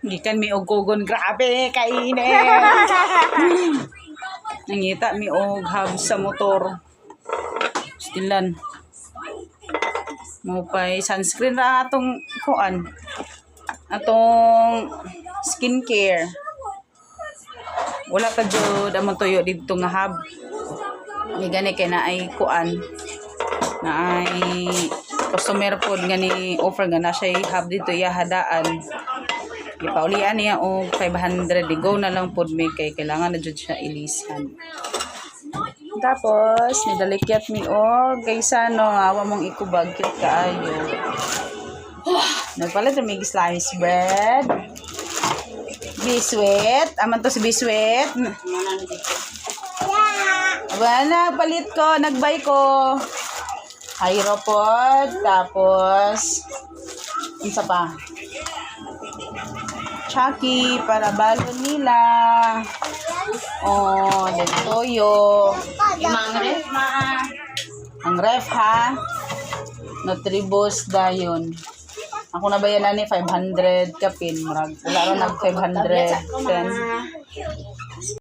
Gikan mi og kugon. Grabe, kainit. Nangita mi og hub sa motor. Stilan. Mo pay sunscreen ra atong kuan. Atong skincare. Wala pa jud among tuyo dito nga hub. Ni gani kay na ay kuan. Na ay customer pod nga ni offer nga na siya hub dito iya hadaan. Gipaulian niya og 500 go na lang pod mi kay kailangan na jud siya ilisan. Tapos nidalikyat mi og kaysa no awa mong ikubag kit kaayo. Nagpalit mi slice bread. Biswit, aman to si biswit. Wala, palit ko, nagbay ko. Hyropod, tapos isa pa. Chucky para balon nila. Oh, toyo. Imang ref ma. Ang ref ha. Nutribus dayon. Ako na bayan na ni 500 kapin. Wala ron nag 510.